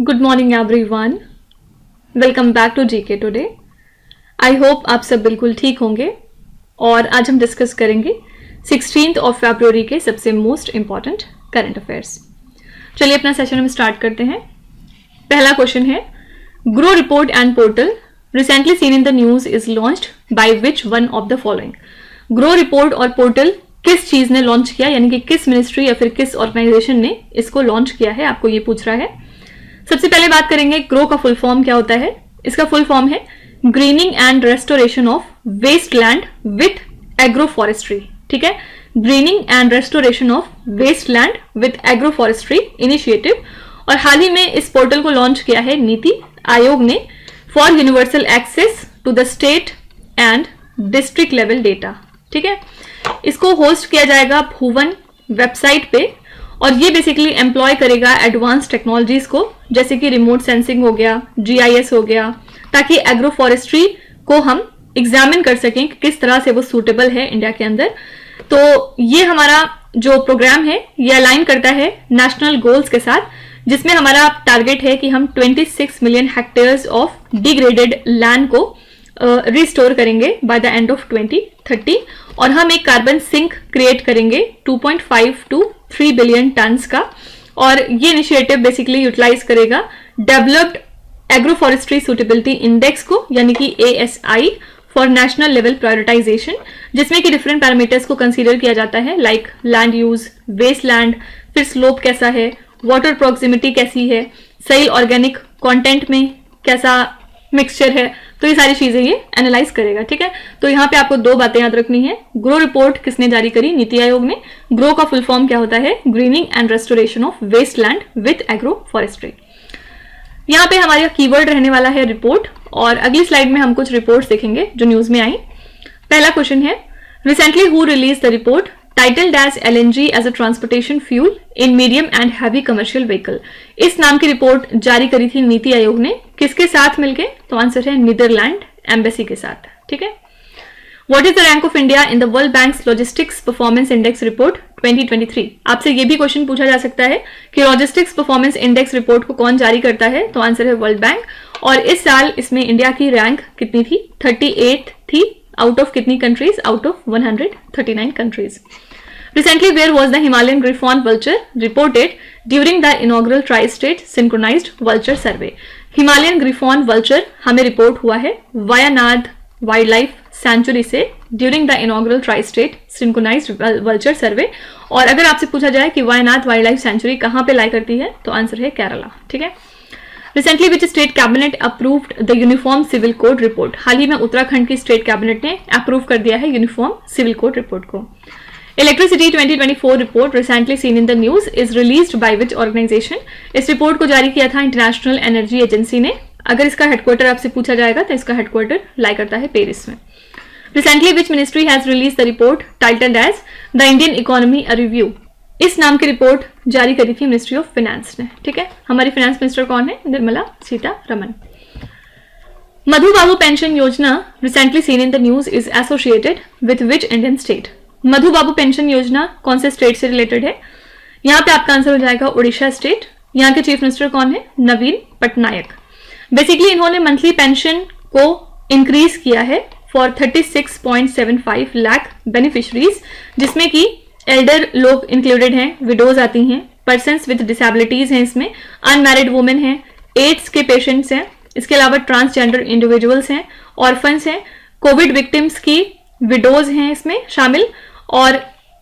Good morning everyone, welcome back to GK today. I hope आप सब बिल्कुल ठीक होंगे और आज हम डिस्कस करेंगे 16 फरवरी के सबसे मोस्ट इंपॉर्टेंट करंट अफेयर्स। चलिए अपना सेशन हम स्टार्ट करते हैं। पहला क्वेश्चन है, grow report and portal recently seen in the news is launched by which one of the following. Grow report और पोर्टल किस चीज ने लॉन्च किया, यानी कि किस मिनिस्ट्री या फिर किस ऑर्गेनाइजेशन ने इसको लॉन्च किया है, आपको ये पूछ रहा है। सबसे पहले बात करेंगे ग्रो का फुल फॉर्म क्या होता है। इसका फुल फॉर्म है greening and restoration of waste land with agro forestry. ठीक है, greening and restoration of waste land with agro forestry initiative. और हाल ही में इस पोर्टल को लॉन्च किया है नीति आयोग ने for universal access to the state and district level data. ठीक है, इसको होस्ट किया जाएगा भुवन वेबसाइट पे और ये बेसिकली एम्प्लॉय करेगा एडवांस टेक्नोलॉजीज को, जैसे कि रिमोट सेंसिंग हो गया, जीआईएस हो गया, ताकि एग्रो फॉरेस्ट्री को हम एग्जामिन कर सकें कि किस तरह से वो सूटेबल है इंडिया के अंदर। तो ये हमारा जो प्रोग्राम है ये अलाइन करता है नेशनल गोल्स के साथ, जिसमें हमारा टारगेट है कि हम 26 million hectares of degraded land को रिस्टोर करेंगे बाय द एंड ऑफ 2030 और हम एक कार्बन सिंक क्रिएट करेंगे 2.5 टू 3 बिलियन टन्स का। और ये इनिशिएटिव बेसिकली यूटिलाइज करेगा developed agro forestry suitability index को, यानी कि ASI for national level prioritization, जिसमें कि डिफरेंट पैरामीटर्स को कंसीडर किया जाता है, like land use, waste land, फिर स्लोप कैसा है, वाटर प्रोक्सिमिटी कैसी है, सही ऑर्गेनिक कंटेंट में कैसा मिक्सचर है, तो ये सारी चीजें ये एनालाइज करेगा। ठीक है, तो यहाँ पे आपको दो बातें याद रखनी है। ग्रो रिपोर्ट किसने जारी करी? नीति आयोग ने। ग्रो का फुल फॉर्म क्या होता है? Greening and restoration of waste land with agro forestry. यहाँ पे हमारा कीवर्ड रहने वाला है रिपोर्ट, और अगली स्लाइड में हम कुछ रिपोर्ट्स देखेंगे जो न्यूज में आई। पहला क्वेश्चन है, recently who release the report titled as LNG as a transportation fuel in medium and heavy commercial vehicle. इस नाम की रिपोर्ट जारी करी थी नीति आयोग ने, किसके साथ मिलके? तो आंसर है नीदरलैंड एम्बेसी के साथ। ठीक है, what is the rank of India in the world banks logistics performance index report 2023। आपसे ये भी क्वेश्चन पूछा जा सकता है कि लॉजिस्टिक्स परफॉर्मेंस इंडेक्स रिपोर्ट को कौन जारी करता है? तो आंसर है वर्ल्ड बैंक। और इस साल इसमें इंडिया की रैंक कितनी थी? 38 थी आउट ऑफ कितनी countries? Out of 139 countries. Recently, where was the Himalayan Griffon vulture reported during the inaugural tri-state synchronized vulture survey? Himalayan Griffon vulture हमें रिपोर्ट हुआ है वायानाड वाइल्ड लाइफ सेंचुरी से during the inaugural tri state synchronised vulture survey. और अगर आपसे पूछा जाए कि वायनाड वाइल्ड लाइफ सेंचुरी कहाँ पे लाई करती है, तो आंसर है केरला। ठीक है, recently which state cabinet approved the uniform civil code report. हाल ही में उत्तराखंड की स्टेट कैबिनेट ने अप्रूव कर दिया है यूनिफॉर्म सिविल कोड रिपोर्ट को। Electricity 2024 report recently seen in the news is released by which organization. इस रिपोर्ट को जारी किया था इंटरनेशनल एनर्जी एजेंसी ने। अगर इसका हेडक्वार्टर आपसे पूछा जाएगा तो इसका हेडक्वार्टर लाई करता है पेरिस में। Recently which ministry has release the report titled as the Indian economy a review. इस नाम की रिपोर्ट जारी करी थी मिनिस्ट्री ऑफ फाइनेंस ने। ठीक है, हमारी फाइनेंस मिनिस्टर कौन है? निर्मला सीतारमण। मधु बाबू पेंशन योजना recently seen in the news is associated with which Indian state. Madhu Babu pension योजना कौन से स्टेट से रिलेटेड है? यहाँ पे आपका आंसर हो जाएगा उड़ीसा स्टेट। यहाँ के चीफ मिनिस्टर कौन है? नवीन पटनायक। बेसिकली इन्होंने मंथली पेंशन को इंक्रीज किया है फॉर 36.75 लाख बेनिफिशरीज, जिसमें कि एल्डर लोग इंक्लूडेड हैं, विडोज आती हैं, पर्सन्स विद डिसेबिलिटीज हैं, इसमें अनमैरिड वुमेन हैं, एड्स के पेशेंट्स हैं, इसके अलावा ट्रांसजेंडर इंडिविजुअल्स हैं, ऑर्फन्स हैं, कोविड विक्टिम्स की विडोज हैं इसमें शामिल। और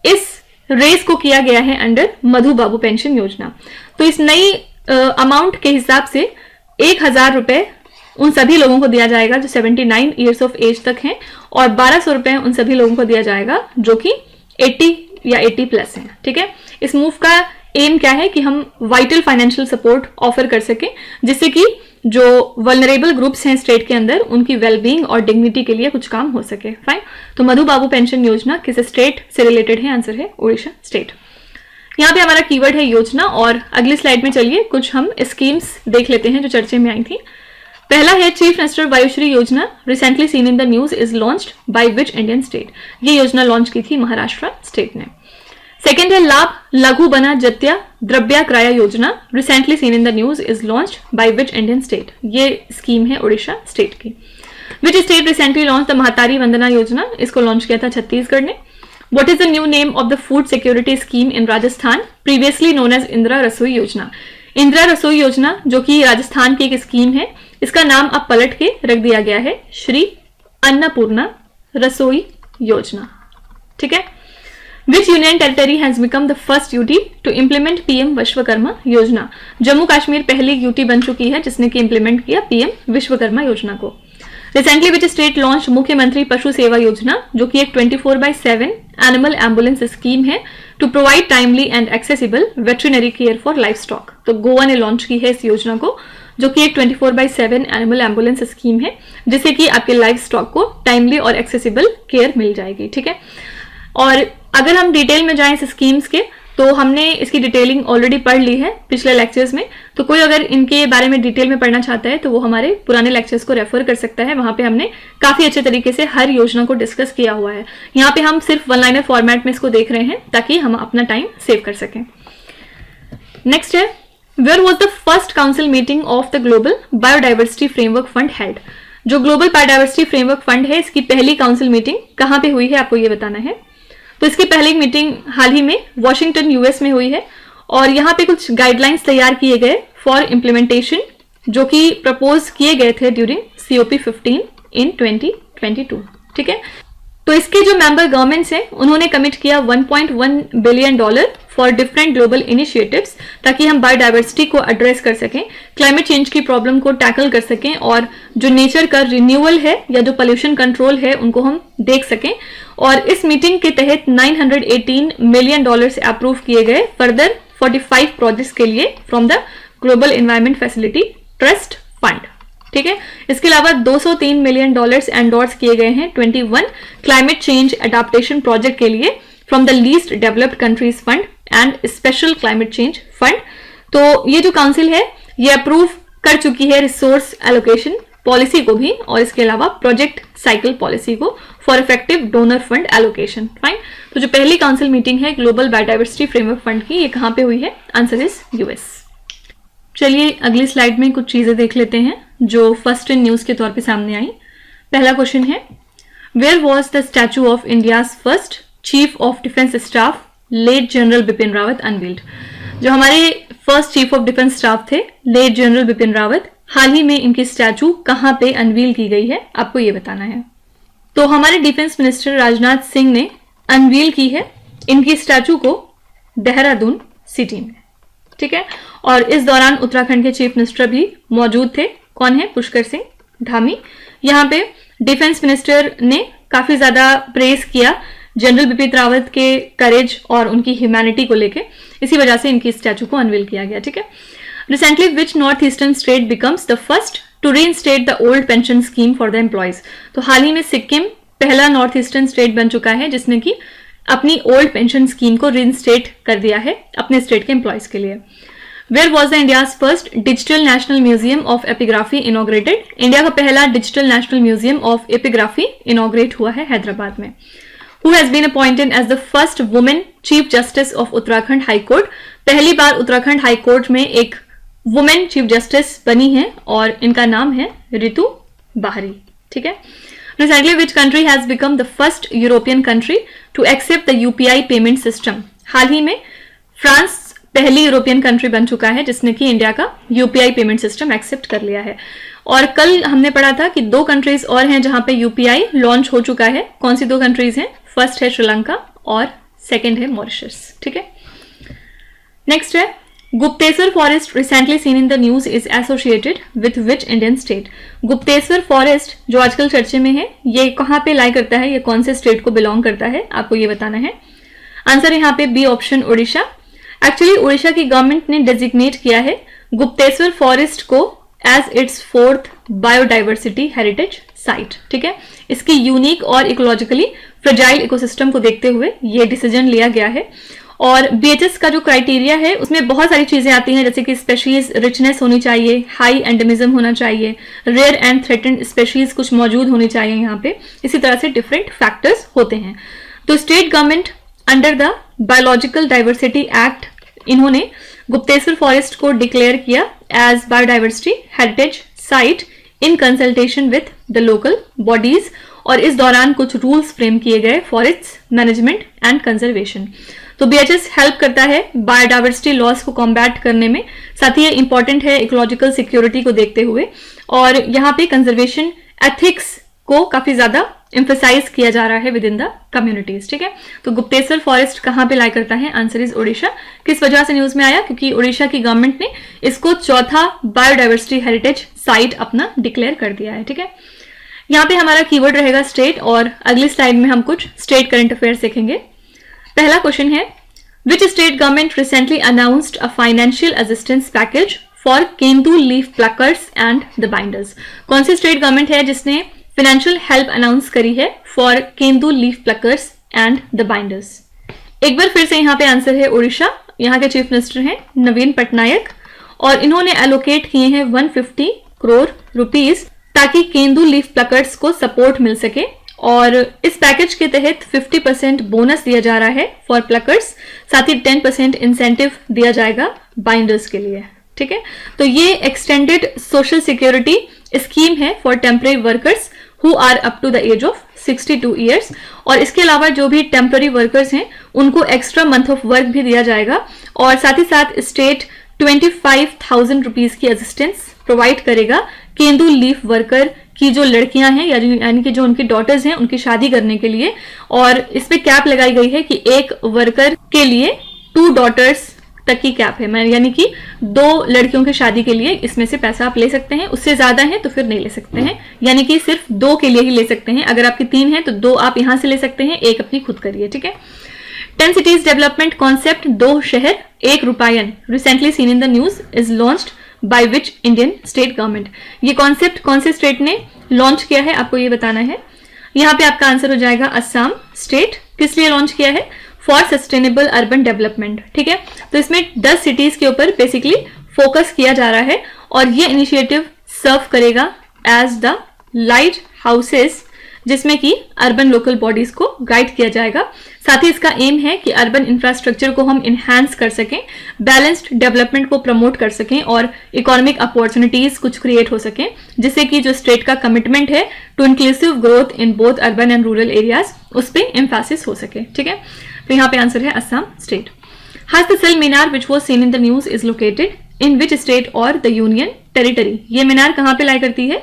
इस रेस को किया गया है अंडर मधु बाबू पेंशन योजना। तो इस नई अमाउंट के हिसाब से 1,000 रुपए उन सभी लोगों को दिया जाएगा जो 79 ईयर्स ऑफ एज तक हैं, और 1,200 रुपए उन सभी लोगों को दिया जाएगा जो कि 80 या 80 प्लस हैं। ठीक है, इस मूव का एम क्या है कि हम वाइटल फाइनेंशियल सपोर्ट ऑफर कर सकें, जिससे कि जो वल्नरेबल ग्रुप्स हैं स्टेट के अंदर, उनकी वेलबींग और डिग्निटी के लिए कुछ काम हो सके। फाइन, तो मधु बाबू पेंशन योजना किस स्टेट से रिलेटेड है? आंसर है उड़ीसा स्टेट। यहाँ पे हमारा कीवर्ड है योजना। और अगली स्लाइड में चलिए कुछ हम स्कीम्स देख लेते हैं जो चर्चे में आई थी। पहला है चीफ मिनिस्टर वायुश्री योजना recently seen in the news is launched by which Indian state. ये योजना लॉन्च की थी महाराष्ट्र स्टेट ने। सेकेंड है लाभ लघु बना जत्या द्रव्या क्रय योजना, recently seen in the news, is launched by which Indian state? ये स्कीम है उड़ीसा स्टेट की। Which state recently launch the महतारी वंदना योजना? इसको लॉन्च किया था छत्तीसगढ़ ने। What is the new name of the food security scheme in Rajasthan, previously known as Indira रसोई योजना? इंदिरा रसोई योजना जो कि राजस्थान की एक स्कीम है, इसका नाम अब पलट के रख दिया गया है श्री अन्नपूर्णा रसोई योजना। ठीक है। Which union territory has become the first UT to implement PM Vishwakarma योजना? जम्मू कश्मीर पहली UT बन चुकी है जिसने कि इंप्लीमेंट किया PM विश्वकर्मा योजना को। रिसेंटली विच स्टेट लॉन्च मुख्यमंत्री पशु सेवा योजना, जो कि एक 24/7 एनिमल एम्बुलेंस स्कीम है to provide timely and accessible veterinary care for life stock. तो गोवा ने लॉन्च की है इस योजना को, जो कि एक 24/7 एनिमल एम्बुलेंस स्कीम है, जिससे कि आपके लाइफ स्टॉक को टाइमली और एक्सेसिबल केयर मिल जाएगी। ठीक है। और अगर हम डिटेल में जाएं इस स्कीम्स के, तो हमने इसकी डिटेलिंग ऑलरेडी पढ़ ली है पिछले लेक्चर्स में। तो कोई अगर इनके बारे में डिटेल में पढ़ना चाहता है तो वो हमारे पुराने लेक्चर्स को रेफर कर सकता है। वहां पे हमने काफी अच्छे तरीके से हर योजना को डिस्कस किया हुआ है। यहाँ पे हम सिर्फ वन लाइनर फॉर्मेट में इसको देख रहे हैं ताकि हम अपना टाइम सेव कर सकें। नेक्स्ट है where was the first council meeting of the global biodiversity framework fund held? जो ग्लोबल बायोडाइवर्सिटी फ्रेमवर्क फंड है, इसकी पहली काउंसिल मीटिंग कहाँ पे हुई है, आपको ये बताना है। तो इसकी पहली मीटिंग हाल ही में वॉशिंगटन यूएस में हुई है और यहाँ पे कुछ गाइडलाइंस तैयार किए गए फॉर इम्प्लीमेंटेशन, जो कि प्रपोज किए गए थे ड्यूरिंग COP15 इन 2022। ठीक है। तो इसके जो मेंबर गवर्नमेंट्स हैं उन्होंने कमिट किया $1.1 billion for different global initiatives, ताकि हम बायोडाइवर्सिटी को एड्रेस कर सकें, क्लाइमेट चेंज की प्रॉब्लम को टैकल कर सकें और जो नेचर का रिन्यूअल है या जो पोल्यूशन कंट्रोल है उनको हम देख सकें। और इस मीटिंग के तहत $918 मिलियन अप्रूव किए गए फर्दर 45 प्रोजेक्ट्स के लिए from the global environment facility trust fund. ठीक है। इसके अलावा $203 मिलियन एंडोर्स किए गए हैं 21 क्लाइमेट चेंज अडेप्टेशन प्रोजेक्ट के लिए from the least developed countries fund and special climate change fund. तो ये जो काउंसिल है ये अप्रूव कर चुकी है रिसोर्स एलोकेशन पॉलिसी को भी, और इसके अलावा प्रोजेक्ट साइकिल पॉलिसी को for effective donor fund allocation. Fine. तो जो पहली काउंसिल मीटिंग है ग्लोबल बायोडाइवर्सिटी फ्रेमवर्क फंड की, ये कहाँ पे हुई है? Answer is US. चलिए अगली स्लाइड में कुछ चीजें देख लेते हैं जो फर्स्ट इन न्यूज के तौर पे सामने आई। पहला क्वेश्चन है where was the statue of India's first chief of defence staff late general Bipin Rawat unveiled? जो हमारे first chief of defence staff थे लेट जनरल बिपिन रावत, हाल ही में इनकी स्टैचू कहां पे अनवील की गई है, आपको ये बताना है। तो हमारे डिफेंस मिनिस्टर राजनाथ सिंह ने अनवील की है इनकी स्टैचू को देहरादून सिटी में। ठीक है। और इस दौरान उत्तराखंड के चीफ मिनिस्टर भी मौजूद थे। कौन है? पुष्कर सिंह धामी। यहाँ पे डिफेंस मिनिस्टर ने काफी ज्यादा प्रेज किया जनरल बिपिन रावत के करेज और उनकी ह्यूमैनिटी को लेके, इसी वजह से इनकी स्टैचू को अनवील किया गया। ठीक है। Recently which north eastern state becomes the first to reinstate the old pension scheme for the employees? तो हाल ही में सिक्किम पहला नॉर्थ ईस्टर्न स्टेट बन चुका है जिसने कि अपनी ओल्ड पेंशन स्कीम को रीइंस्टेट कर दिया है अपने स्टेट के एम्प्लॉयज के लिए। Where was the India's first digital national museum of epigraphy inaugurated? India का पहला digital national museum of epigraphy inaugurate हुआ है हैदराबाद में। Who has been appointed as the first woman Chief Justice of Uttarakhand High Court? पहली बार Uttarakhand high court में एक women chief justice बनी है और इनका नाम है रितु बाहरी। ठीक है। Recently, which country has become the first European country to accept the UPI payment system? हाल ही में फ्रांस पहली यूरोपियन कंट्री बन चुका है जिसने कि इंडिया का UPI पेमेंट सिस्टम एक्सेप्ट कर लिया है। और कल हमने पढ़ा था कि 2 कंट्रीज और हैं जहां पे UPI लॉन्च हो चुका है। कौन सी 2 कंट्रीज हैं? फर्स्ट है श्रीलंका और सेकंड है मॉरिशस। ठीक है। नेक्स्ट है Gupteswar forest recently seen in the news is associated with which Indian state? Gupteshwar forest जो आजकल चर्चे में है ये कहाँ पे लाई करता है, ये कौन से स्टेट को बिलोंग करता है, आपको ये बताना है। आंसर यहाँ पे B option Orissa. Actually Orissa की गवर्नमेंट ने डेजिग्नेट किया है गुप्तेश्वर फॉरेस्ट को as its 4th biodiversity heritage site. ठीक है। इसकी यूनिक और इकोलॉजिकली फ्रेजाइल इकोसिस्टम को देखते हुए ये डिसीजन लिया गया है। और BHS का जो क्राइटेरिया है उसमें बहुत सारी चीजें आती हैं, जैसे कि स्पेशीज रिचनेस होनी चाहिए, हाई एंडेमिज्म होना चाहिए, रेयर एंड थ्रेटेंड स्पेशीज कुछ मौजूद होनी चाहिए यहाँ पे। इसी तरह से डिफरेंट फैक्टर्स होते हैं। तो state government under the biological diversity act इन्होंने गुप्तेश्वर फॉरेस्ट को डिक्लेयर किया as biodiversity heritage site in consultation with the local bodies, और इस दौरान कुछ रूल्स फ्रेम किए गए for its management and conservation. तो बीएचएस हेल्प करता है बायोडाइवर्सिटी लॉस को कॉम्बैट करने में, साथ ही ये इंपॉर्टेंट है इकोलॉजिकल सिक्योरिटी को देखते हुए, और यहाँ पे कंजर्वेशन एथिक्स को काफी ज्यादा एम्फेसाइज किया जा रहा है विद इन द कम्युनिटीज। ठीक है, तो गुप्तेश्वर फॉरेस्ट कहाँ पे लाई करता है? Answer is Odisha. किस वजह से न्यूज में आया? क्योंकि ओडिशा की गवर्नमेंट ने इसको चौथा बायोडाइवर्सिटी हेरिटेज साइट अपना डिक्लेयर कर दिया है। ठीक है, यहाँ पे हमारा कीवर्ड रहेगा स्टेट, और अगली स्लाइड में हम कुछ स्टेट करंट अफेयर्स देखेंगे। पहला क्वेश्चन है, which state government recently announced a financial assistance package for kendu leaf pluckers and the binders? कौन सी स्टेट गवर्नमेंट है जिसने फाइनेंशियल हेल्प अनाउंस करी है for kendu leaf pluckers and the binders? एक बार फिर से यहाँ पे आंसर है ओडिशा। यहाँ के चीफ मिनिस्टर हैं नवीन पटनायक, और इन्होंने एलोकेट किए हैं 150 करोड़ रुपीस ताकि केंदू लीफ प्लकर्स को सपोर्ट मिल सके, और इस पैकेज के तहत 50% बोनस दिया जा रहा है फॉर प्लकर्स, साथ ही 10% इंसेंटिव दिया जाएगा बाइंडर्स के लिए। ठीक है, तो ये एक्सटेंडेड सोशल सिक्योरिटी स्कीम है for temporary workers who are up to the age of 62 years, और इसके अलावा जो भी टेम्पररी वर्कर्स हैं उनको एक्स्ट्रा मंथ ऑफ वर्क भी दिया जाएगा, और साथ ही साथ स्टेट 25,000 रुपीज की असिस्टेंस प्रोवाइड करेगा केंदू लीफ वर्कर की जो लड़कियां हैं यानी कि जो उनकी डॉटर्स हैं उनकी शादी करने के लिए, और इस पे कैप लगाई गई है कि एक वर्कर के लिए 2 डॉटर्स तक की कैप है, यानी कि 2 लड़कियों की शादी के लिए इसमें से पैसा आप ले सकते हैं, उससे ज्यादा है तो फिर नहीं ले सकते हैं, यानी कि सिर्फ 2 के लिए ही ले सकते हैं। अगर आपकी 3 है तो 2 आप यहां से ले सकते हैं, 1 अपनी खुद करिए। ठीक है, 10 cities डेवलपमेंट कॉन्सेप्ट 2 शहर 1 Rupayan recently seen in the news is launched by which Indian state government? ये कॉन्सेप्ट कौन से स्टेट ने लॉन्च किया है आपको ये बताना है। यहाँ पे आपका आंसर हो जाएगा असम स्टेट। किस लिए लॉन्च किया है? For sustainable urban development. ठीक है, तो इसमें 10 सिटीज के ऊपर बेसिकली फोकस किया जा रहा है, और ये इनिशिएटिव सर्व करेगा एज द लाइट हाउसेस, जिसमें कि अर्बन लोकल बॉडीज को गाइड किया जाएगा। साथ ही इसका एम है कि अर्बन इंफ्रास्ट्रक्चर को हम इनहैंस कर सकें, बैलेंस्ड डेवलपमेंट को प्रमोट कर सकें, और इकोनॉमिक अपॉर्चुनिटीज कुछ क्रिएट हो सकें, जिससे कि जो स्टेट का कमिटमेंट है to inclusive growth in both urban and rural areas उस पर एम्फेसिस हो सके। ठीक है, तो यहाँ पे आंसर है Assam state. Has the Sal Minar which was seen in the news is located in which state or the union territory? ये मीनार कहाँ पे लाई करती है?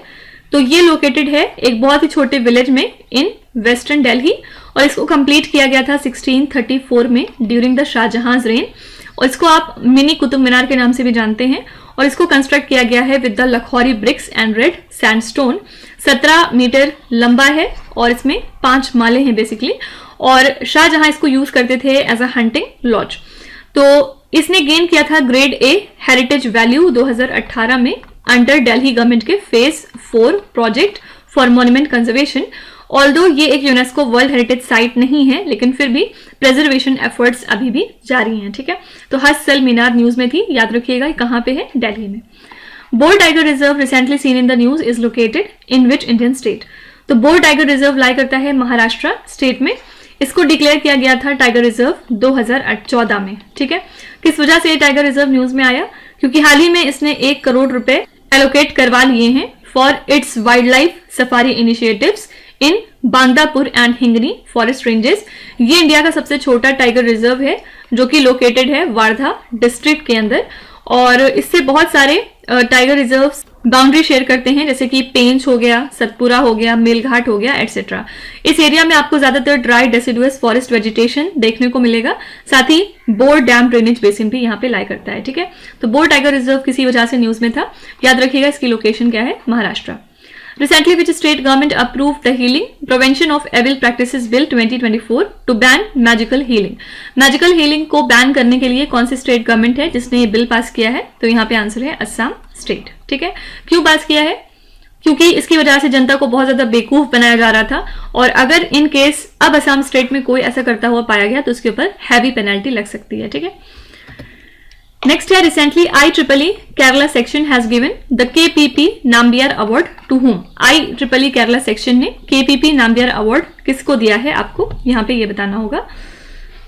तो ये लोकेटेड है एक बहुत ही छोटे विलेज में इन वेस्टर्न दिल्ली, और इसको कंप्लीट किया गया था 1634 में ड्यूरिंग द शाहजहां रेन, और इसको आप मिनी कुतुब मीनार के नाम से भी जानते हैं, और इसको कंस्ट्रक्ट किया गया है with the lakhori bricks and red sandstone. 17 metre लंबा है और इसमें 5 माले हैं बेसिकली, और शाहजहां इसको यूज करते थे एज अ हंटिंग लॉज। तो इसने गेन किया था ग्रेड ए हेरिटेज वैल्यू 2018 में अंडर दिल्ली गवर्नमेंट के phase 4 project for monument conservation. Although ये एक यूनेस्को वर्ल्ड हेरिटेज साइट नहीं है, लेकिन फिर भी प्रिजर्वेशन एफर्ट्स अभी भी जारी हैं। ठीक है, तो हज सल मीनार न्यूज में थी, याद रखिएगा कहाँ पे है? दिल्ली में। Bore tiger reserve recently seen in the news is located in which Indian state? तो बोर टाइगर रिजर्व लाई करता है महाराष्ट्र स्टेट में। इसको डिक्लेयर किया गया था टाइगर रिजर्व 2014 में। ठीक है, किस वजह से ये टाइगर रिजर्व न्यूज में आया? क्योंकि हाल ही में इसने 1 करोड़ रुपए एलोकेट करवा लिए हैं for its wildlife safari initiatives in Bandapur and Hingni forest ranges. ये इंडिया का सबसे छोटा टाइगर रिजर्व है जो कि लोकेटेड है वारधा डिस्ट्रिक्ट के अंदर, और इससे बहुत सारे टाइगर रिजर्व्स बाउंड्री शेयर करते हैं, जैसे कि पेंच हो गया, सतपुरा हो गया, मेलघाट हो गया, एटसेट्रा। इस एरिया में आपको ज्यादातर ड्राई डेसिडुअस फॉरेस्ट वेजिटेशन देखने को मिलेगा, साथ ही बोर डैम ड्रेनेज बेसिन भी यहाँ पे लाई करता है। ठीक है, तो बोर टाइगर रिजर्व किसी वजह से न्यूज में था, याद रखिएगा इसकी लोकेशन क्या है? Maharashtra. Recently, which state government approved the Healing Prevention of Evil Practices Bill 2024 to ban magical healing? Magical healing को बैन करने के लिए कौन सी स्टेट गवर्नमेंट है जिसने ये बिल पास किया है? तो यहाँ पे आंसर है असम स्टेट। ठीक है, क्यों पास किया है? क्योंकि इसकी वजह से जनता को बहुत ज्यादा बेवकूफ बनाया जा रहा था, और अगर इन केस अब असम स्टेट में कोई ऐसा करता हुआ पाया गया तो उसके ऊपर हैवी पेनल्टी लग सकती है। ठीक है, नेक्स्ट है recently IEEE Kerala section has given the KPP Nambiar award to whom? IEEE Kerala section ने KPP नाम्बियार अवार्ड किसको दिया है? आपको यहाँ पे ये बताना होगा।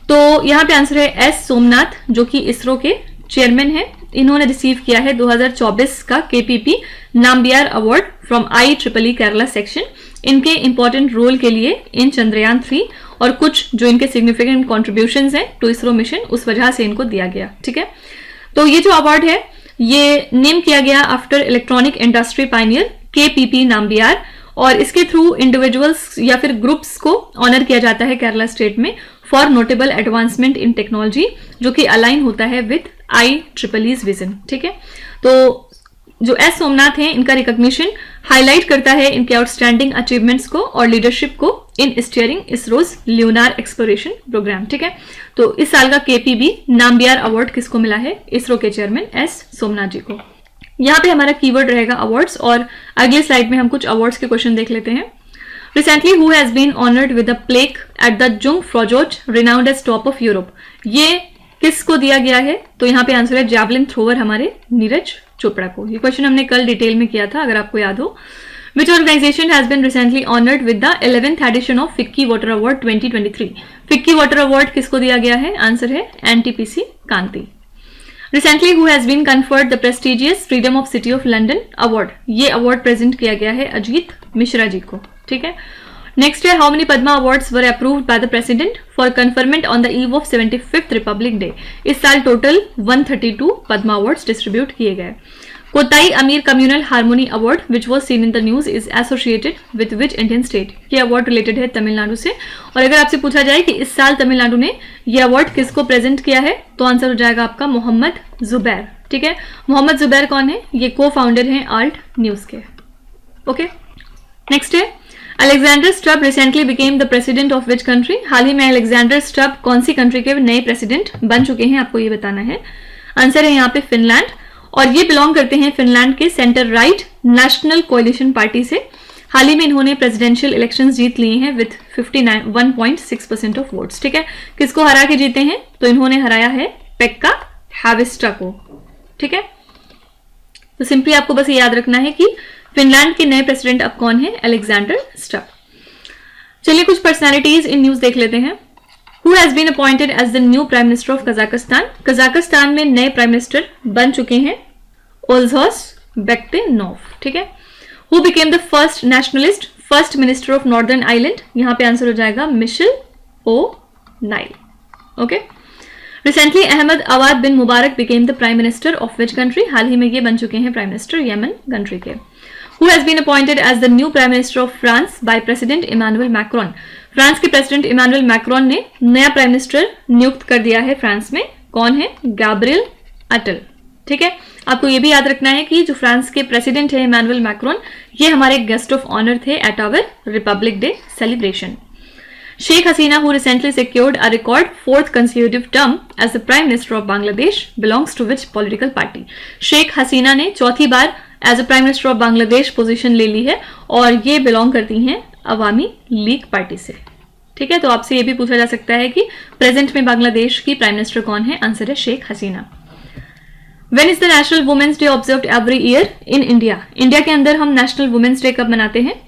तो यहाँ पे आंसर है एस सोमनाथ, जो कि इसरो के चेयरमैन है। इन्होंने रिसीव किया है 2024 का KPP Nambiar award from IEEE Kerala section इनके इंपॉर्टेंट रोल के लिए इन चंद्रयान 3 और कुछ जो इनके सिग्निफिकेंट कॉन्ट्रीब्यूशंस हैं टू इसरो मिशन, उस वजह से इनको दिया गया। ठीक है, तो ये जो अवार्ड है ये नेम किया गया after electronic industry Pioneer KPP Nambiar, और इसके थ्रू इंडिविजुअल्स या फिर ग्रुप्स को ऑनर किया जाता है केरला स्टेट में for notable advancement in technology, जो कि अलाइन होता है विद IEEE's विजन। ठीक है, तो जो एस सोमनाथ हैं इनका रिकॉग्निशन हाईलाइट करता है इनके आउटस्टैंडिंग अचीवमेंट्स को और लीडरशिप को इन स्टीयरिंग इसरोज ल्यूनार एक्सप्लोरेशन प्रोग्राम। ठीक है, तो इस साल का KPP नाम्बियार अवार्ड किसको मिला है? इसरो के चेयरमैन एस सोमनाथ जी को। यहाँ पे हमारा कीवर्ड रहेगा अवार्ड्स, और अगले स्लाइड में हम कुछ अवार्ड्स के क्वेश्चन देख लेते हैं। Recently, who has been honored with a plaque at the Jungfraujoch, renowned as top of Europe? ये किसको दिया गया है? तो यहाँ पे आंसर है जैवलिन थ्रोवर हमारे नीरज चोपड़ा को। ये क्वेश्चन हमने कल डिटेल में किया था, अगर आपको याद हो। Which organization has been recently honored with the 11th edition of FICCI Water Award 2023? FICCI Water Award किसको दिया गया है? आंसर है NTPC Kanti. Recently, who has been conferred the prestigious Freedom of City of London Award? ये award present किया गया है अजीत मिश्रा जी को। ठीक है, नेक्स्ट है how many Padma awards were approved by the president for conferment on the eve of 75th Republic Day? इस साल टोटल 132 पद्मा अवार्ड्स डिस्ट्रीब्यूट किए गए। कोताई अमीर communal harmony award which was seen in the news is associated with which Indian state? ये award related है तमिलनाडु से। और अगर आपसे पूछा जाए कि इस साल तमिलनाडु ने ये अवार्ड किसको प्रेजेंट किया है, तो आंसर हो जाएगा आपका मोहम्मद जुबैर। ठीक है, मोहम्मद जुबैर कौन है? ये को फाउंडर हैं आल्ट न्यूज के। ओके, नेक्स्ट है Alexander Stubb recently became the president of which country? हाल ही में अलेक्जेंडर स्टब कौन सी कंट्री के नए प्रेसिडेंट बन चुके हैं, आपको ये बताना है। आंसर है यहाँ पे फिनलैंड, और ये बिलोंग करते हैं फिनलैंड के सेंटर राइट नेशनल कोalition पार्टी से। हाल ही में इन्होंने प्रेसिडेंशियल इलेक्शंस जीत लिए हैं विथ 1.6% ऑफ वोट्स। ठीक है, किसको हरा के जीते हैं? तो इन्होंने हराया है पेक्का हाविस्टा को। ठीक है, तो सिंपली आपको बस ये याद रखना है कि फिनलैंड के नए प्रेसिडेंट अब कौन है? Alexander stub. चलिए कुछ पर्सनालिटीज इन न्यूज देख लेते हैं। Who has been appointed as the new Prime Minister of Kazakhstan? Kazakhstan में नए प्राइम मिनिस्टर बन चुके हैं ओल्झोस बेक्टेनोव। ठीक है, Who became the first nationalist, first minister of Northern Ireland? यहाँ पे आंसर हो जाएगा Michelle O'Neill. Okay, Recently, Ahmed Awad bin Mubarak became the Prime Minister of which country? हाल ही में ये बन चुके हैं प्राइम मिनिस्टर यमन कंट्री के। Who has been appointed as the new Prime Minister of France by President Emmanuel Macron? France के president Emmanuel Macron ने नया प्राइम मिनिस्टर नियुक्त कर दिया है फ्रांस में। कौन है? गैब्रियल अटल। ठीक है, आपको ये भी याद रखना है कि जो फ्रांस के प्रेसिडेंट है इमानुएल मैक्रोन, ये हमारे गेस्ट ऑफ ऑनर थे at our republic day celebration. Sheikh Hasina, who recently secured a record 4th consecutive term as the Prime Minister of Bangladesh, belongs to which political party? Sheikh Hasina ने चौथी बार as a prime minister of Bangladesh position ले ली है, और ये belong करती हैं अवामी लीग पार्टी से। ठीक है, तो आपसे ये भी पूछा जा सकता है कि प्रेजेंट में बांग्लादेश की प्राइम मिनिस्टर कौन है? आंसर है Sheikh Hasina. When is the National Women's Day observed every year in India? India के अंदर हम नेशनल वुमेन्स डे कब मनाते हैं?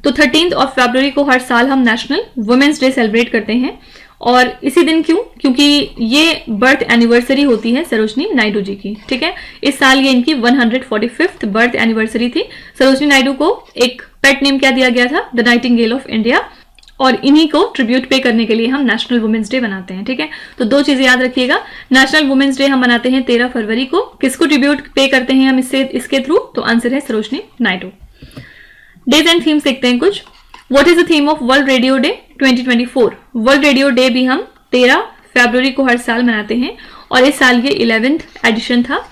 तो 13 फरवरी को हर साल हम नेशनल वुमेन्स डे सेलिब्रेट करते हैं। और इसी दिन क्यों? क्योंकि ये बर्थ एनिवर्सरी होती है सरोजनी नायडू जी की। ठीक है, इस साल ये इनकी 145th बर्थ एनिवर्सरी थी। सरोजनी नायडू को एक पेट नेम क्या दिया गया था? द नाइटिंगेल ऑफ इंडिया, और इन्हीं को ट्रिब्यूट पे करने के लिए हम नेशनल वुमेन्स डे बनाते हैं। ठीक है, तो दो चीजें याद रखिएगा। नेशनल वुमेन्स डे हम मनाते हैं 13 फरवरी को। किसको ट्रिब्यूट पे करते हैं हम इसके थ्रू? तो आंसर है Sarojini Naidu. Days and themes देखते हैं कुछ। What is the theme of world radio day 2024? World radio day भी हम 13 फरवरी को हर साल मनाते हैं, और इस साल ये 11th एडिशन था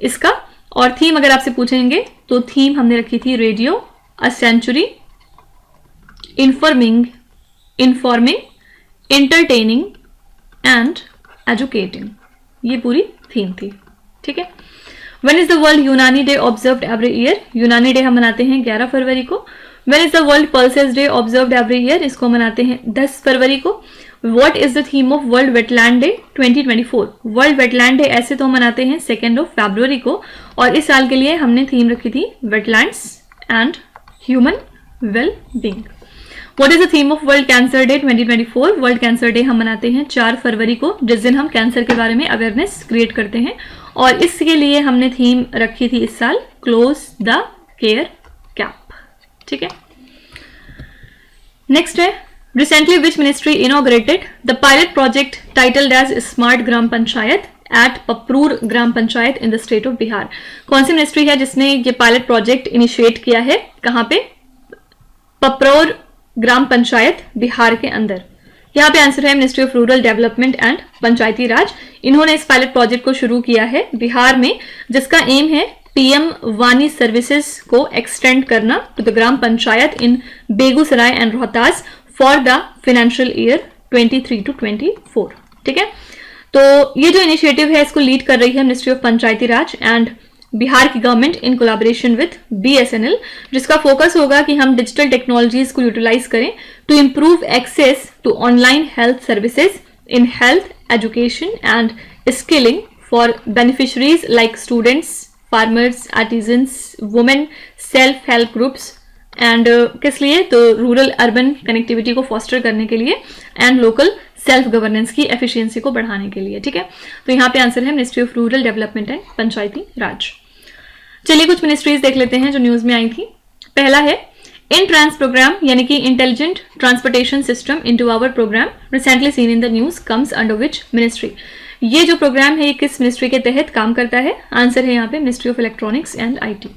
इसका। और थीम अगर आपसे पूछेंगे तो थीम हमने रखी थी radio a century, informing, entertaining and educating. ये पूरी थीम थी। ठीक है, When is the World यूनानी डे ऑब्जर्व्ड एवरी ईयर? यूनानी डे हम मनाते हैं 11 फरवरी को। When is the World Pulses day observed every year? इसको मनाते हैं 10 फरवरी को। What is the theme of World Wetland Day 2024? World wetland day ऐसे तो मनाते हैं 2 फरवरी को, और इस साल के लिए हमने थीम रखी थी wetlands and human well being. What is the theme of world cancer day 2024? World cancer day हम मनाते हैं 4 फरवरी को, जिस दिन हम कैंसर के बारे में अवेयरनेस क्रिएट करते हैं, और इसके लिए हमने थीम रखी थी इस साल क्लोज द केयर गैप। ठीक है, नेक्स्ट है recently which ministry inaugurated the pilot project titled as smart gram panchayat at Papraur gram panchayat in the state of Bihar? कौन सी मिनिस्ट्री है जिसने ये पायलट प्रोजेक्ट इनिशिएट किया है? कहां पे? पपरूर ग्राम पंचायत बिहार के अंदर। यहाँ पे आंसर है ministry of rural development and Panchayati Raj. इन्होंने इस पायलट प्रोजेक्ट को शुरू किया है बिहार में, जिसका एम है पीएम वानी सर्विसेज को एक्सटेंड करना to the gram panchayat in Begusarai and Rohtas for the financial year 23 to 24। ठीक है, तो ये जो इनिशिएटिव है इसको लीड कर रही है ministry of Panchayati Raj and Bihar की government in collaboration with BSNL, जिसका फोकस होगा कि हम डिजिटल टेक्नोलॉजीज को यूटिलाइज करें to improve access to online health services in health education and skilling for beneficiaries like students, farmers, artisans, women, self help groups and किस लिए? तो rural urban connectivity को फॉस्टर करने के लिए एंड लोकल सेल्फ गवर्नेंस की efficiency को बढ़ाने के लिए। ठीक है, तो यहाँ पे आंसर है ministry of rural development and Panchayati Raj. चलिए कुछ मिनिस्ट्रीज देख लेते हैं जो न्यूज में आई थी। पहला है इन ट्रांस प्रोग्राम, यानी कि intelligent transportation system into our program recently seen in the news comes under which ministry? ये जो प्रोग्राम है ये किस मिनिस्ट्री के तहत काम करता है? आंसर है यहाँ पे ministry of electronics and IT.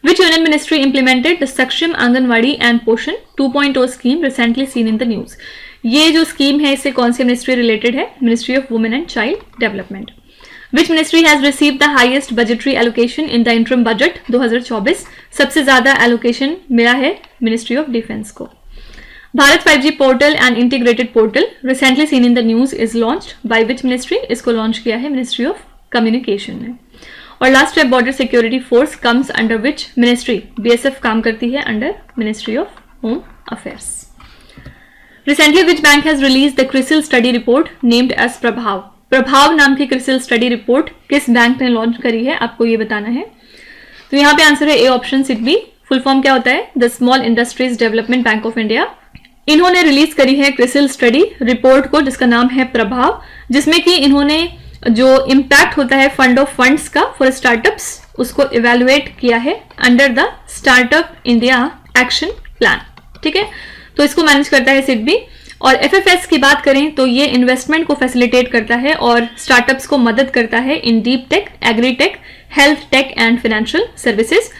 Which union ministry implemented the Saksham Anganwadi and Poshan 2.0 scheme recently seen in the news? ये जो स्कीम है इससे कौन सी मिनिस्ट्री रिलेटेड है? Ministry of women and child development. Which ministry has received the highest budgetary allocation in the interim budget 2024? सबसे ज्यादा allocation मिला है मिनिस्ट्री ऑफ डिफेंस को। Bharat 5G portal and integrated portal recently seen in the news is launched by which ministry? इसको launch किया है ministry of communication ने। और लास्ट है border security force comes under which ministry? BSF काम करती है under ministry of home affairs. Recently which bank has release the CRISIL study report named as Prabhav? Prabhav नाम की क्रिसिल स्टडी रिपोर्ट किस bank ने लॉन्च करी है? आपको ये बताना है। तो यहाँ पे आंसर है A option SIDBI. Full form क्या होता है? The small industries development bank of India. इन्होंने रिलीज करी है क्रिसिल स्टडी रिपोर्ट को जिसका नाम है प्रभाव, जिसमें कि इन्होंने जो इम्पैक्ट होता है फंड ऑफ फंड्स का फॉर स्टार्टअप्स उसको इवेलुएट किया है under the startup India action plan. ठीक है, तो इसको मैनेज करता है सिडबी। और एफएफएस की बात करें तो ये इन्वेस्टमेंट को फैसिलिटेट करता है और स्टार्टअप्स को मदद करता है इन deep tech, agri tech, health take and financial services.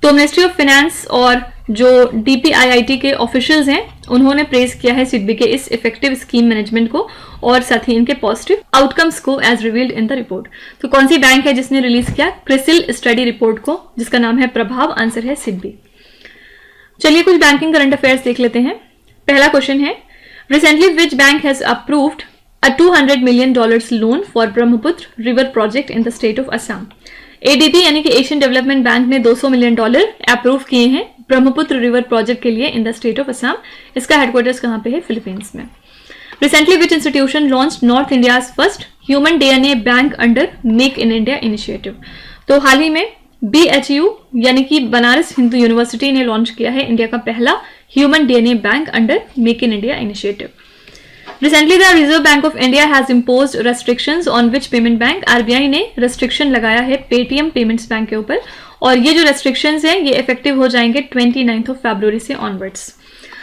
तो मिनिस्ट्री ऑफ फाइनेंस और जो डीपीआईआईटी के ऑफिशियल्स हैं उन्होंने प्रेज किया है सिडबी के इस इफेक्टिव स्कीम मैनेजमेंट को और साथ ही इनके पॉजिटिव आउटकम्स को as revealed in the report. तो कौन सी बैंक है जिसने रिलीज किया क्रिसिल स्टडी रिपोर्ट को जिसका नाम है प्रभाव? आंसर है सिडबी। चलिए कुछ बैंकिंग करंट अफेयर्स देख लेते हैं। पहला क्वेश्चन है recently which bank has approved a $200 million loan for Brahmaputra river project in the state of Assam? ADB यानी कि एशियन डेवलपमेंट बैंक ने $200 मिलियन अप्रूव किए हैं ब्रह्मपुत्र रिवर प्रोजेक्ट के लिए इन द स्टेट ऑफ असम। इसका हेडक्वार्टर्स कहां पे है? फिलीपींस में। Recently which institution launch north India first human DNA bank under make in India initiative? तो हाल ही में BHU यानी कि बनारस हिंदू यूनिवर्सिटी ने लॉन्च किया है इंडिया का पहला human DNA bank under make in India initiative. Recently, the Reserve Bank of India has imposed restrictions on which payment bank? RBI ने restriction लगाया है पेटीएम पेमेंट्स बैंक के ऊपर और ये जो restrictions हैं ये effective हो जाएंगे 29th of February से onwards.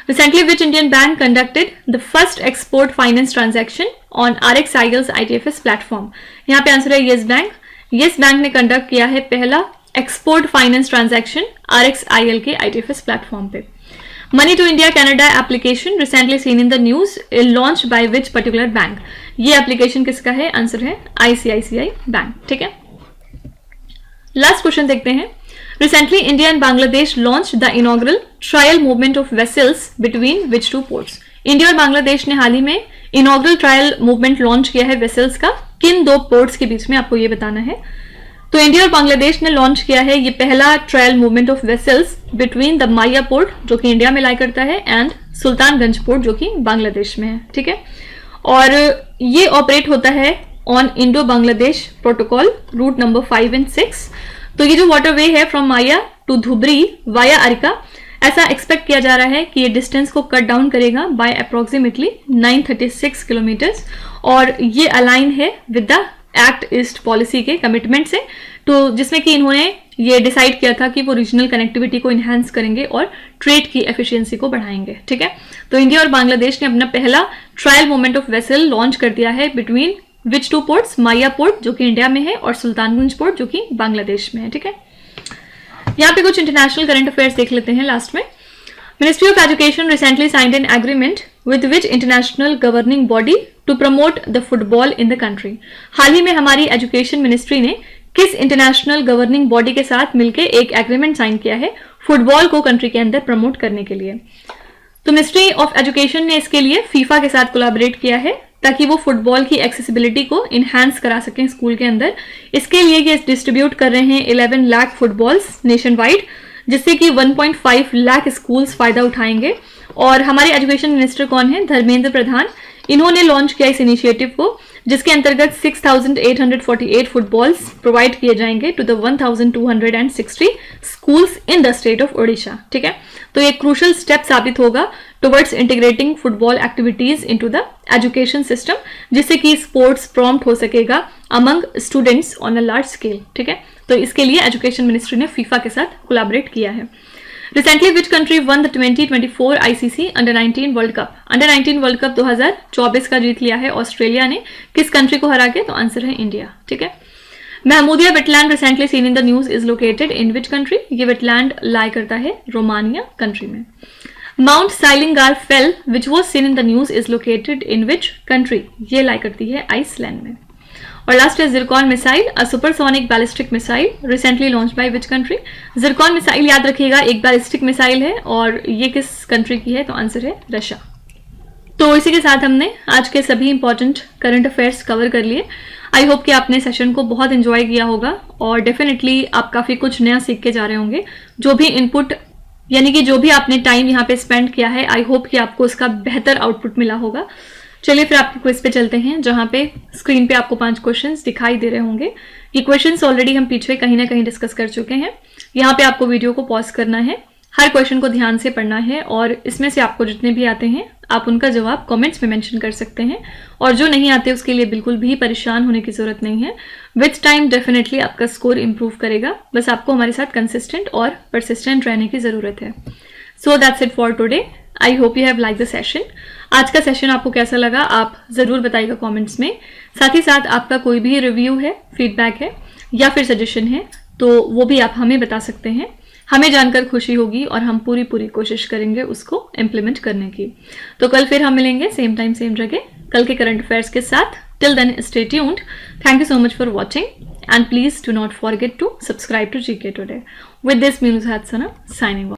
Recently, which Indian bank conducted the first export finance transaction on RXIL's ITFS platform? यहाँ पे आंसर है Yes Bank. Yes Bank ने conduct किया है पहला export finance transaction RXIL के ITFS platform पे। Money to India Canada application recently seen in the news launch by which particular bank? ये एप्लीकेशन किसका है? आंसर है आईसीआईसीआई बैंक। ठीक है, लास्ट क्वेश्चन देखते हैं। Recently India and Bangladesh launch the inaugural trial movement of vessels between which two ports? India और बांग्लादेश ने हाल ही में इनॉग्रल ट्रायल मूवमेंट लॉन्च किया है वेसल्स का किन दो पोर्ट्स के बीच में? आपको ये बताना है। तो इंडिया और बांग्लादेश ने लॉन्च किया है ये पहला trial movement of vessels between the Maya port जो कि इंडिया में लाई करता है एंड सुल्तानगंज पोर्ट जो कि बांग्लादेश में है। ठीक है, और ये ऑपरेट होता है on Indo Bangladesh protocol route number 5 and 6। तो ये जो वाटरवे है from Maia to Dhubri via Aricha ऐसा एक्सपेक्ट किया जा रहा है कि ये डिस्टेंस को कट डाउन करेगा बाय अप्रोक्सीमेटली 936 किलोमीटर्स, और ये अलाइन है with the Act East policy के कमिटमेंट से, तो जिसमें कि इन्होंने ये डिसाइड किया था कि वो रीजनल कनेक्टिविटी को इन्हांस करेंगे और ट्रेड की एफिशिएंसी को बढ़ाएंगे। ठीक है, तो इंडिया और बांग्लादेश ने अपना पहला trial movement of vessel launch कर दिया है between which two ports, Maia port जो कि इंडिया में है और सुल्तानगंज पोर्ट जो कि बांग्लादेश में है। ठीक है, यहाँ पे कुछ इंटरनेशनल करंट अफेयर्स देख लेते हैं लास्ट में। Ministry of education recently signed an agreement with which international governing body to promote the football in the country. हाल ही में हमारी एजुकेशन मिनिस्ट्री ने किस इंटरनेशनल गवर्निंग बॉडी के साथ मिलकर एक एग्रीमेंट साइन किया है फुटबॉल को कंट्री के अंदर प्रमोट करने के लिए? तो मिनिस्ट्री ऑफ एजुकेशन ने इसके लिए फीफा के साथ कोलैबोरेट किया है ताकि वो फुटबॉल की एक्सेसिबिलिटी को इनहैंस करा सकें स्कूल के अंदर। इसके लिए ये डिस्ट्रीब्यूट कर रहे हैं 11 लाख फुटबॉल्स नेशन वाइड, जिससे कि 1.5 लाख स्कूल्स फायदा उठाएंगे। और हमारे एजुकेशन मिनिस्टर कौन है? धर्मेंद्र प्रधान। इन्होंने लॉन्च किया इस इनिशिएटिव को, जिसके अंतर्गत 6,848 फुटबॉल्स प्रोवाइड किए जाएंगे to the 1,260 schools in the state of Odisha. ठीक है, तो ये क्रूशल स्टेप साबित होगा towards integrating football activities into the education system, जिससे कि स्पोर्ट्स प्रॉम्प्ट हो सकेगा among students on a large scale. ठीक है, तो इसके लिए एजुकेशन मिनिस्ट्री ने फीफा के साथ कोलैबोरेट किया है। Recently, which country won the 2024 ICC Under-19 World Cup? Under-19 World Cup 2024 का जीत लिया है ऑस्ट्रेलिया ने। किस कंट्री को हरा के? तो आंसर है इंडिया। ठीक है, Mahmudia wetland recently seen in the news is located in which country? ये वेटलैंड लाई करता है रोमानिया कंट्री में। Mount Sylingarfell which was seen in the news is located in which country? ये lie करती है Iceland में। और last है Zircon missile, a supersonic ballistic missile recently launched by which country? Zircon missile याद रखिएगा एक बैलिस्टिक मिसाइल है, और ये किस कंट्री की है? तो आंसर है रशिया। तो इसी के साथ हमने आज के सभी इंपॉर्टेंट करंट अफेयर्स कवर कर लिए। आई होप कि आपने सेशन को बहुत एंजॉय किया होगा, और डेफिनेटली आप काफ़ी कुछ नया सीख के जा रहे होंगे। जो भी इनपुट यानी कि जो भी आपने टाइम यहाँ पे स्पेंड किया है, आई होप कि आपको उसका बेहतर आउटपुट मिला होगा। चलिए फिर आपके क्विज पे चलते हैं, जहाँ पे स्क्रीन पे आपको 5 क्वेश्चंस दिखाई दे रहे होंगे। ये क्वेश्चंस ऑलरेडी हम पीछे कहीं ना कहीं डिस्कस कर चुके हैं। यहाँ पे आपको वीडियो को पॉज करना है, हर क्वेश्चन को ध्यान से पढ़ना है, और इसमें से आपको जितने भी आते हैं आप उनका जवाब कमेंट्स में मेंशन कर सकते हैं, और जो नहीं आते उसके लिए बिल्कुल भी परेशान होने की जरूरत नहीं है। विथ टाइम डेफिनेटली आपका स्कोर इंप्रूव करेगा, बस आपको हमारे साथ कंसिस्टेंट और परसिस्टेंट रहने की जरूरत है। So that's it for today. I hope you have like the session. आज का सेशन आपको कैसा लगा आप ज़रूर बताइएगा कमेंट्स में। साथ ही साथ आपका कोई भी रिव्यू है, फीडबैक है या फिर सजेशन है, तो वो भी आप हमें बता सकते हैं। हमें जानकर खुशी होगी और हम पूरी कोशिश करेंगे उसको इम्प्लीमेंट करने की। तो कल फिर हम मिलेंगे सेम टाइम सेम जगह, कल के करंट अफेयर्स के साथ। Till then stay tuned. Thank you so much for watching, and please do not forget to subscribe to GK Today. With this, Meenu Hatsana signing off.